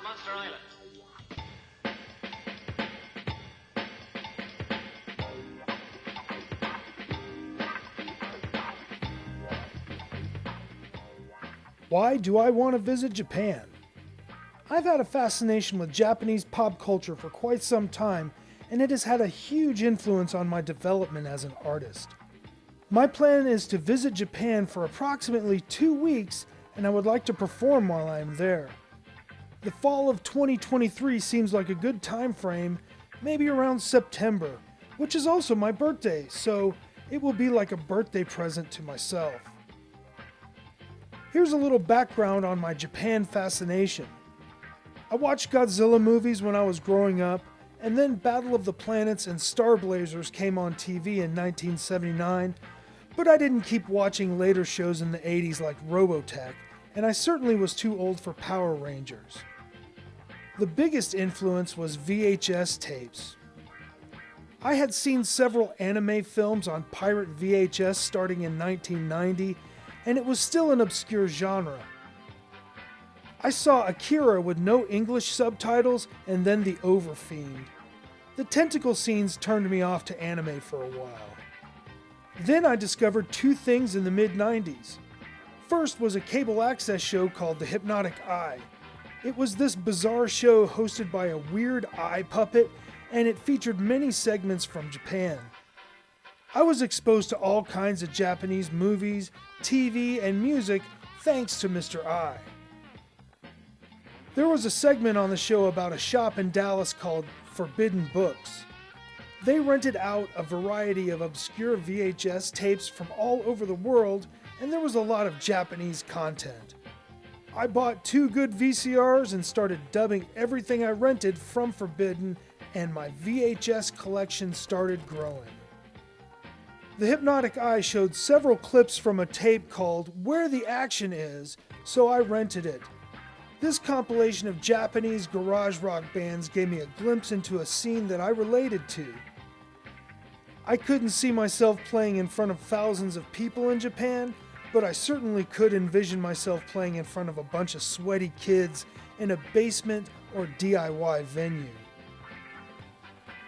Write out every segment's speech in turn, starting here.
Monster Island. Why do I want to visit Japan? I've had a fascination with Japanese pop culture for quite some time, and it has had a huge influence on my development as an artist. My plan is to visit Japan for approximately 2 weeks, and I would like to perform while I am there. The fall of 2023 seems like a good time frame, maybe around September, which is also my birthday, so it will be like a birthday present to myself. Here's a little background on my Japan fascination. I watched Godzilla movies when I was growing up, and then Battle of the Planets and Star Blazers came on TV in 1979, but I didn't keep watching later shows in the 80s like Robotech, and I certainly was too old for Power Rangers. The biggest influence was VHS tapes. I had seen several anime films on pirate VHS starting in 1990, and it was still an obscure genre. I saw Akira with no English subtitles and then The Overfiend. The tentacle scenes turned me off to anime for a while. Then I discovered two things in the mid-90s. First was a cable access show called The Hypnotic Eye. It was this bizarre show hosted by a weird eye puppet, and it featured many segments from Japan. I was exposed to all kinds of Japanese movies, TV, and music thanks to Mr. I. There was a segment on the show about a shop in Dallas called Forbidden Books. They rented out a variety of obscure VHS tapes from all over the world, and there was a lot of Japanese content. I bought 2 good VCRs and started dubbing everything I rented from Forbidden, and my VHS collection started growing. The Hypnotic Eye showed several clips from a tape called Where the Action Is, so I rented it. This compilation of Japanese garage rock bands gave me a glimpse into a scene that I related to. I couldn't see myself playing in front of thousands of people in Japan, but I certainly could envision myself playing in front of a bunch of sweaty kids in a basement or DIY venue.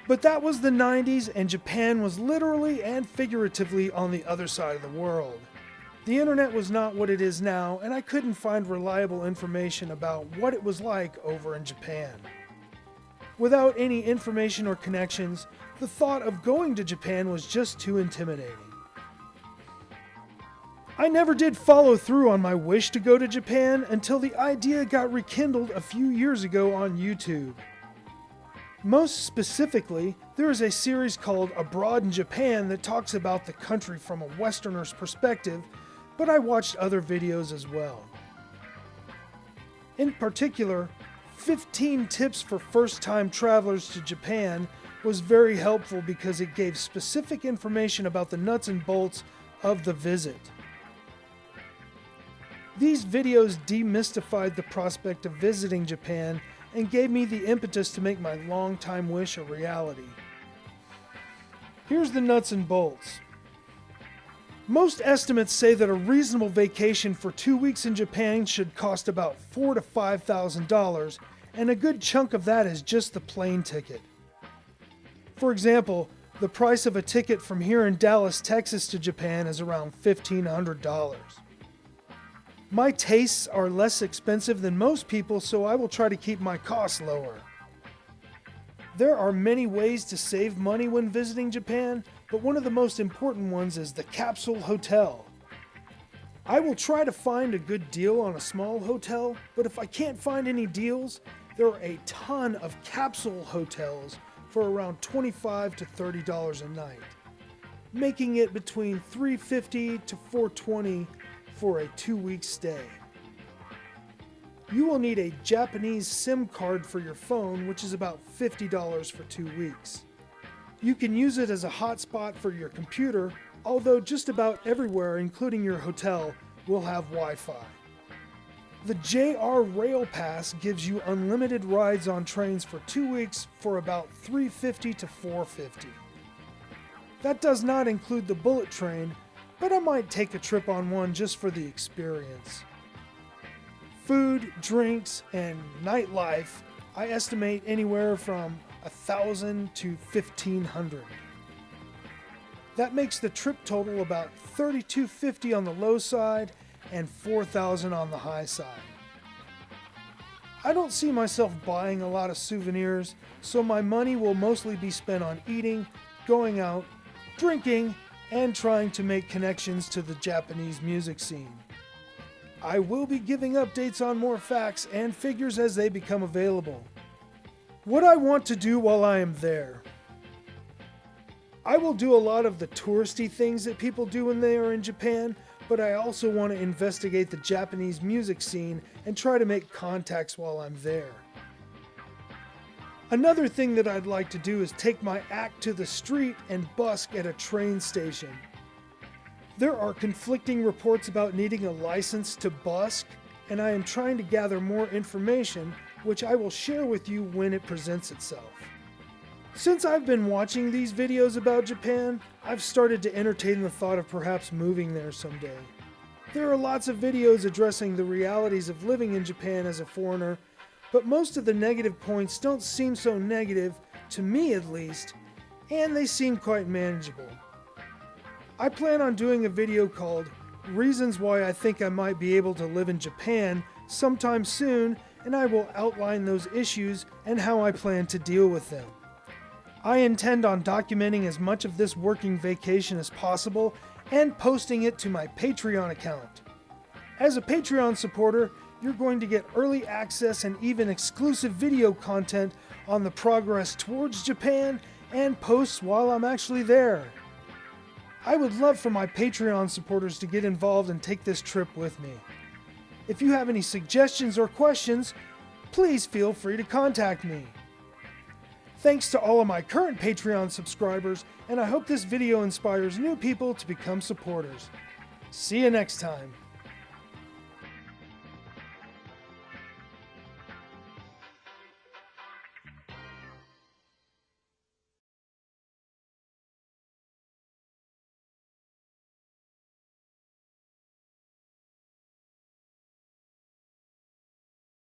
But that was the 90s, and Japan was literally and figuratively on the other side of the world. The internet was not what it is now, and I couldn't find reliable information about what it was like over in Japan. Without any information or connections, the thought of going to Japan was just too intimidating. I never did follow through on my wish to go to Japan until the idea got rekindled a few years ago on YouTube. Most specifically, there is a series called Abroad in Japan that talks about the country from a Westerner's perspective, but I watched other videos as well. In particular, 15 Tips for First-Time Travelers to Japan was very helpful because it gave specific information about the nuts and bolts of the visit. These videos demystified the prospect of visiting Japan and gave me the impetus to make my long-time wish a reality. Here's the nuts and bolts. Most estimates say that a reasonable vacation for 2 weeks in Japan should cost about $4,000 to $5,000, and a good chunk of that is just the plane ticket. For example, the price of a ticket from here in Dallas, Texas to Japan is around $1,500. My tastes are less expensive than most people, so I will try to keep my costs lower. There are many ways to save money when visiting Japan, but one of the most important ones is the capsule hotel. I will try to find a good deal on a small hotel, but if I can't find any deals, there are a ton of capsule hotels for around $25 to $30 a night, making it between $350 to $420 for a 2-week stay. You will need a Japanese SIM card for your phone, which is about $50 for 2 weeks. You can use it as a hotspot for your computer, although just about everywhere, including your hotel, will have Wi-Fi. The JR Rail Pass gives you unlimited rides on trains for 2 weeks for about $350 to $450. That does not include the bullet train, but I might take a trip on one just for the experience. food, drinks, and nightlife, I estimate anywhere from 1,000 to 1,500. That makes the trip total about $3,250 on the low side and $4,000 on the high side. I don't see myself buying a lot of souvenirs, so my money will mostly be spent on eating, going out, drinking, and trying to make connections to the Japanese music scene. I will be giving updates on more facts and figures as they become available. What I want to do while I am there. I will do a lot of the touristy things that people do when they are in Japan, but I also want to investigate the Japanese music scene and try to make contacts while I'm there. Another thing that I'd like to do is take my act to the street and busk at a train station. There are conflicting reports about needing a license to busk, and I am trying to gather more information, which I will share with you when it presents itself. Since I've been watching these videos about Japan, I've started to entertain the thought of perhaps moving there someday. There are lots of videos addressing the realities of living in Japan as a foreigner, but most of the negative points don't seem so negative, to me at least, and they seem quite manageable. I plan on doing a video called Reasons Why I Think I Might Be Able to Live in Japan sometime soon, and I will outline those issues and how I plan to deal with them. I intend on documenting as much of this working vacation as possible and posting it to my Patreon account. As a Patreon supporter, you're going to get early access and even exclusive video content on the progress towards Japan and posts while I'm actually there. I would love for my Patreon supporters to get involved and take this trip with me. If you have any suggestions or questions, please feel free to contact me. Thanks to all of my current Patreon subscribers, and I hope this video inspires new people to become supporters. See you next time.